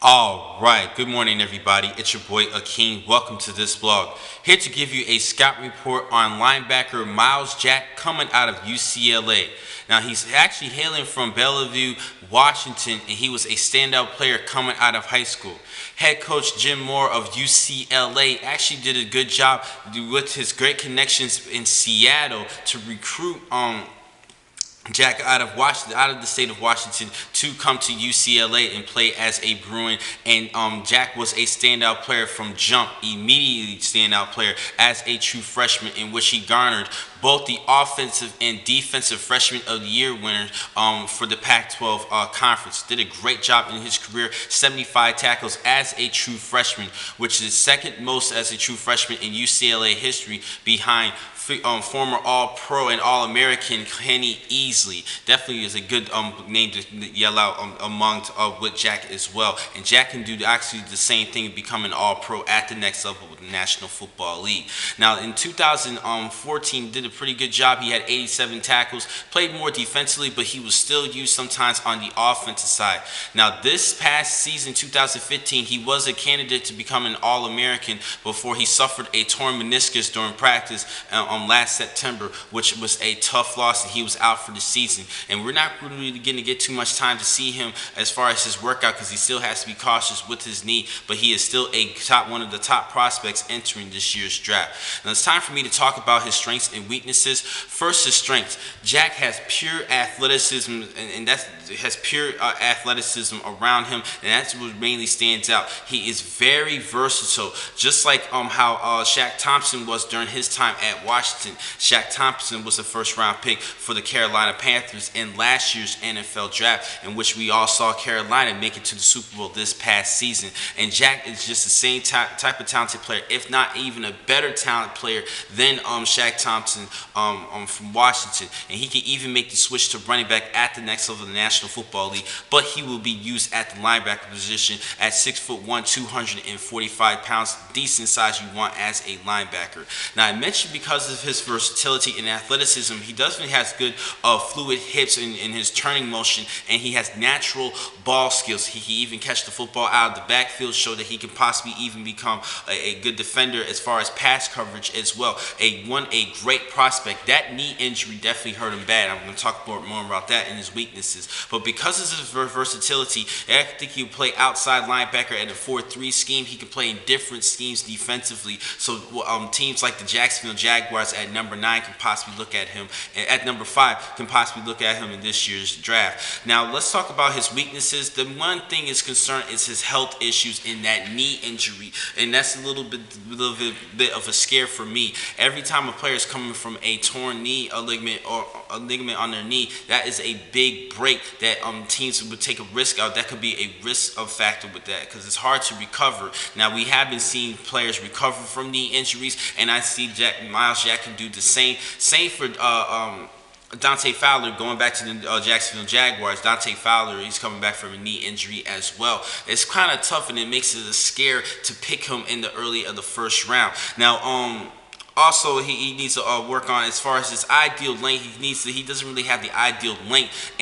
All right, good morning, everybody. It's your boy Akeem. Welcome to this vlog. Here to give you a scout report on linebacker Myles Jack coming out of UCLA. Now, he's actually hailing from Bellevue, Washington, and he was a standout player coming out of high school. Head coach Jim Moore of UCLA actually did a good job with his great connections in Seattle to recruit Jack out of the state of Washington, to come to UCLA and play as a Bruin. And Jack was a standout player from jump, immediately standout player as a true freshman, in which he garnered both the offensive and defensive freshman of the year winners for the Pac-12 conference. Did a great job in his career, 75 tackles as a true freshman, which is second most as a true freshman in UCLA history, behind former All-Pro and All-American Kenny Easley. Definitely is a good name to yell out among with Jack as well. And Jack can do actually the same thing, become an All-Pro at the next level with the National Football League. Now, in 2014, did a pretty good job. He had 87 tackles, played more defensively, but he was still used sometimes on the offensive side. Now, this past season, 2015, he was a candidate to become an All-American before he suffered a torn meniscus during practice last September, which was a tough loss, and he was out for the season. And we're not really going to get too much time to see him as far as his workout, because he still has to be cautious with his knee, but he is still one of the top prospects entering this year's draft. Now, it's time for me to talk about his strengths and weaknesses. First, his strengths. Jack has pure athleticism, and that has pure athleticism around him, and that's what mainly stands out. He is very versatile, just like how Shaq Thompson was during his time at Washington. Shaq Thompson was a first-round pick for the Carolina Panthers in last year's NFL draft, in which we all saw Carolina make it to the Super Bowl this past season. And Jack is just the same type of talented player, if not even a better talent player than Shaq Thompson from Washington. And he can even make the switch to running back at the next level of the National Football League, but he will be used at the linebacker position at 6'1", 245 pounds, decent size you want as a linebacker. Now, I mentioned because of his versatility and athleticism, he definitely has good fluid hips in his turning motion, and he has natural ball skills. He can even catch the football out of the backfield, show that he can possibly even become a good defender as far as pass coverage as well. A great prospect. That knee injury definitely hurt him bad. I'm going to talk more about that and his weaknesses. But because of his versatility, I think he can play outside linebacker at a 4-3 scheme. He can play in different schemes defensively. So teams like the Jacksonville Jaguars at number 9 can possibly look at him, and at number 5 can possibly look at him in this year's draft. Now, let's talk about his weaknesses. The one thing is concerned is his health issues in that knee injury, and that's a little bit of a scare for me. Every time a player is coming from a torn knee, a ligament, or a ligament on their knee, that is a big break that teams would take a risk of. That could be a risk of factor with that, because it's hard to recover. Now, we have been seeing players recover from knee injuries, and I see Myles Jack can do the same. Same for Dante Fowler, going back to the Jacksonville Jaguars. Dante Fowler, he's coming back from a knee injury as well. It's kind of tough, and it makes it a scare to pick him in the early of the first round. Now, also, he needs to work on, as far as his ideal length. He doesn't really have the ideal length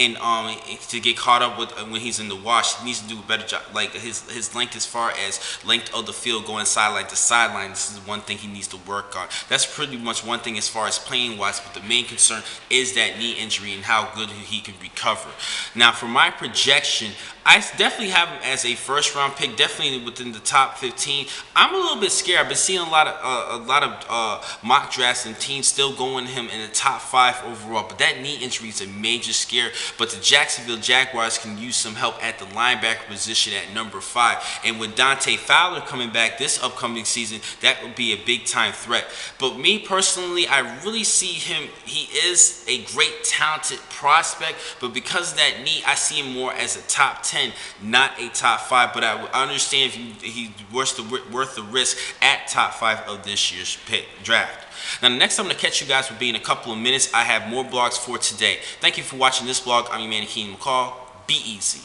to get caught up with when he's in the wash. He needs to do a better job. Like his length, as far as length of the field going sideline to sideline, this is one thing he needs to work on. That's pretty much one thing as far as playing wise. But the main concern is that knee injury and how good he can recover. Now, for my projection, I definitely have him as a first-round pick, definitely within the top 15. I'm a little bit scared. I've been seeing a lot of mock drafts and teams still going him in the top 5 overall. But that knee injury is a major scare. But the Jacksonville Jaguars can use some help at the linebacker position at number 5. And with Dante Fowler coming back this upcoming season, that would be a big-time threat. But me personally, I really see him. He is a great, talented prospect. But because of that knee, I see him more as a top 10. Not a top 5, but I understand if he's worth the risk at top 5 of this year's draft. Now, the next time I'm going to catch you guys will be in a couple of minutes. I have more blogs for today. Thank you for watching this vlog. I'm your man, Akeem McCall. Be easy.